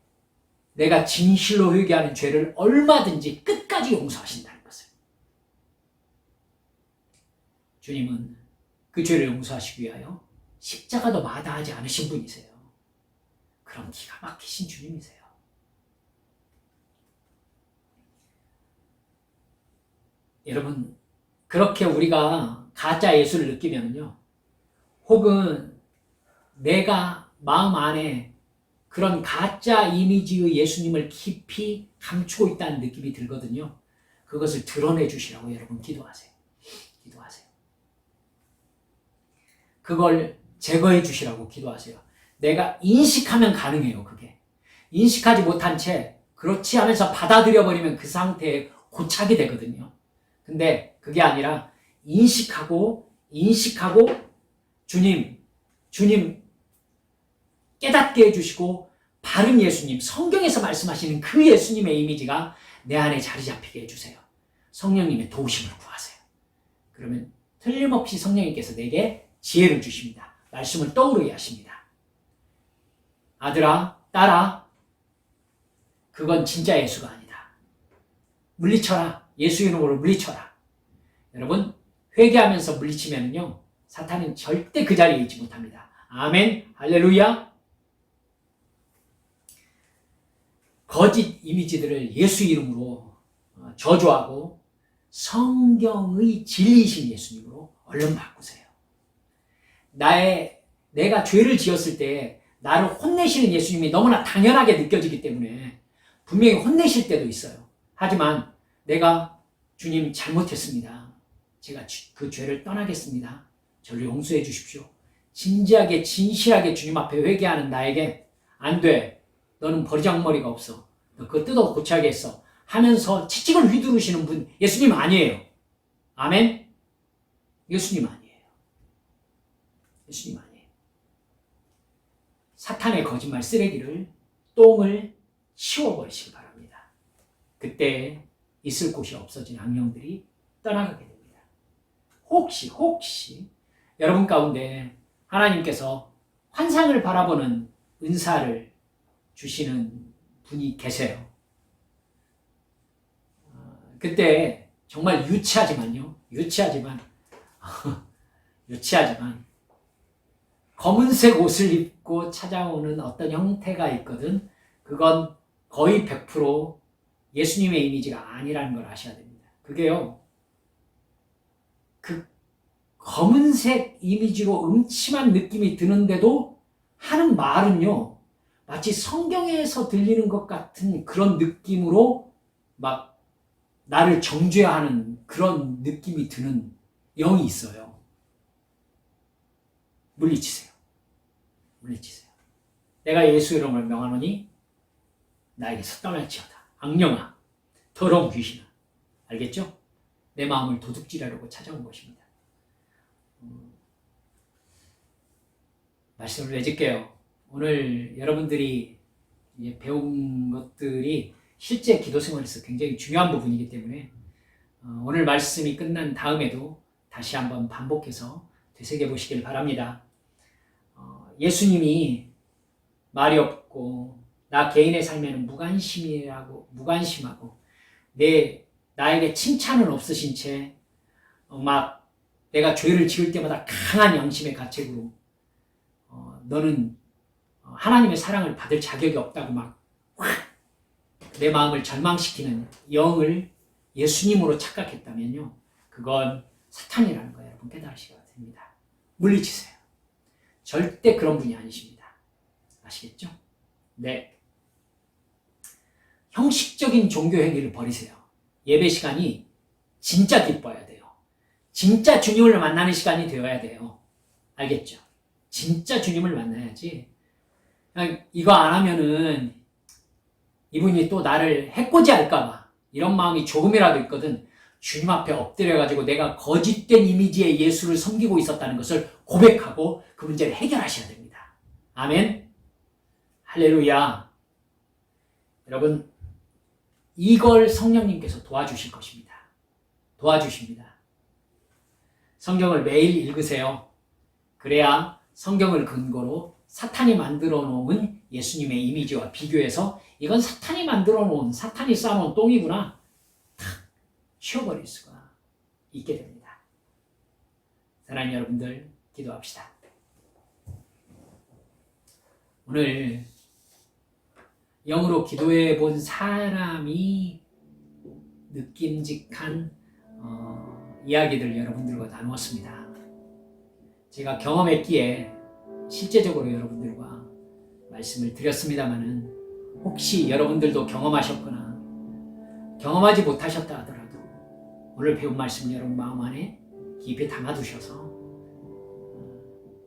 내가 진실로 회개하는 죄를 얼마든지 끝까지 용서하신다는 것을. 주님은 그 죄를 용서하시기 위하여 십자가도 마다하지 않으신 분이세요. 그럼 기가 막히신 주님이세요. 여러분, 그렇게 우리가 가짜 예수를 느끼면요, 혹은 내가 마음 안에 그런 가짜 이미지의 예수님을 깊이 감추고 있다는 느낌이 들거든요. 그것을 드러내 주시라고 여러분 기도하세요. 기도하세요. 그걸 제거해 주시라고 기도하세요. 내가 인식하면 가능해요, 그게. 인식하지 못한 채 그렇지 하면서 받아들여 버리면 그 상태에 고착이 되거든요. 근데 그게 아니라 인식하고 주님 깨닫게 해주시고 바른 예수님, 성경에서 말씀하시는 그 예수님의 이미지가 내 안에 자리 잡히게 해주세요. 성령님의 도우심을 구하세요. 그러면 틀림없이 성령님께서 내게 지혜를 주십니다. 말씀을 떠오르게 하십니다. 아들아, 딸아, 그건 진짜 예수가 아니다. 물리쳐라. 예수 이름으로 물리쳐라. 여러분, 회개하면서 물리치면요, 사탄은 절대 그 자리에 있지 못합니다. 아멘, 할렐루야. 거짓 이미지들을 예수 이름으로 저주하고 성경의 진리이신 예수님으로 얼른 바꾸세요. 내가 죄를 지었을 때 나를 혼내시는 예수님이 너무나 당연하게 느껴지기 때문에 분명히 혼내실 때도 있어요. 하지만 내가 주님 잘못했습니다. 제가 그 죄를 떠나겠습니다. 저를 용서해 주십시오. 진지하게 진실하게 주님 앞에 회개하는 나에게 안 돼. 너는 버리장머리가 없어. 너 그거 뜯어 고쳐야겠어. 하면서 채찍을 휘두르시는 분 예수님 아니에요. 아멘? 예수님 아니에요. 예수님 아니에요. 사탄의 거짓말 쓰레기를, 똥을 치워버리시기 바랍니다. 그때 있을 곳이 없어진 악령들이 떠나가게 됩니다. 혹시 여러분 가운데 하나님께서 환상을 바라보는 은사를 주시는 분이 계세요. 그때 정말 유치하지만 검은색 옷을 입고 찾아오는 어떤 형태가 있거든. 그건 거의 100% 예수님의 이미지가 아니라는 걸 아셔야 됩니다. 그게요, 그 검은색 이미지로 음침한 느낌이 드는데도 하는 말은요, 마치 성경에서 들리는 것 같은 그런 느낌으로 막 나를 정죄하는 그런 느낌이 드는 영이 있어요. 물리치세요. 내가 예수 이름을 명하노니 나에게서 떠날지어다. 악령아, 더러운 귀신아. 알겠죠? 내 마음을 도둑질하려고 찾아온 것입니다. 말씀을 맺을게요. 오늘 여러분들이 배운 것들이 실제 기도 생활에서 굉장히 중요한 부분이기 때문에 오늘 말씀이 끝난 다음에도 다시 한번 반복해서 되새겨 보시길 바랍니다. 예수님이 말이 없고 나 개인의 삶에는 무관심하고 나에게 칭찬은 없으신 채 막 내가 죄를 지을 때마다 강한 양심의 가책으로 너는 하나님의 사랑을 받을 자격이 없다고 막 내 마음을 절망시키는 영을 예수님으로 착각했다면요, 그건 사탄이라는 거 여러분 깨달으셔야 됩니다. 물리치세요. 절대 그런 분이 아니십니다. 아시겠죠? 네. 형식적인 종교 행위를 버리세요. 예배 시간이 진짜 기뻐야 돼요. 진짜 주님을 만나는 시간이 되어야 돼요. 알겠죠? 진짜 주님을 만나야지. 그냥 이거 안 하면은 이분이 또 나를 해코지 할까봐 이런 마음이 조금이라도 있거든. 주님 앞에 엎드려가지고 내가 거짓된 이미지의 예수를 섬기고 있었다는 것을 고백하고 그 문제를 해결하셔야 됩니다. 아멘. 할렐루야. 여러분, 이걸 성령님께서 도와주실 것입니다. 도와주십니다. 성경을 매일 읽으세요. 그래야 성경을 근거로 사탄이 만들어 놓은 예수님의 이미지와 비교해서 이건 사탄이 만들어 놓은, 사탄이 쌓아놓은 똥이구나 탁 치워버릴 수가 있게 됩니다. 사랑하는 여러분들, 기도합시다. 오늘 영으로 기도해 본 사람이 느낌직한 이야기들 여러분들과 나누었습니다. 제가 경험했기에 실제적으로 여러분들과 말씀을 드렸습니다마는 혹시 여러분들도 경험하셨거나 경험하지 못하셨다 하더라도 오늘 배운 말씀 여러분 마음 안에 깊이 담아두셔서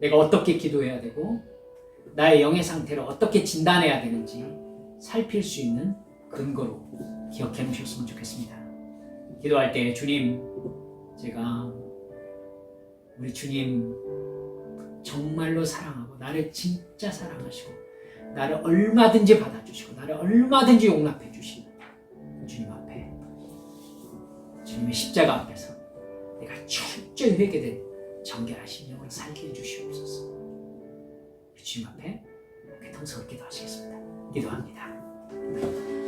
내가 어떻게 기도해야 되고 나의 영의 상태를 어떻게 진단해야 되는지 살필 수 있는 근거로 기억해 놓으셨으면 좋겠습니다. 기도할 때 주님, 제가 우리 주님 정말로 사랑하고 나를 진짜 사랑하시고 나를 얼마든지 받아주시고 나를 얼마든지 용납해 주시는 주님 앞에, 주님의 십자가 앞에서 내가 철저히 회개된 정결하신 영을 살게 해주시옵소서. 주님 앞에 통성을 기도하시겠습니다. 기도합니다.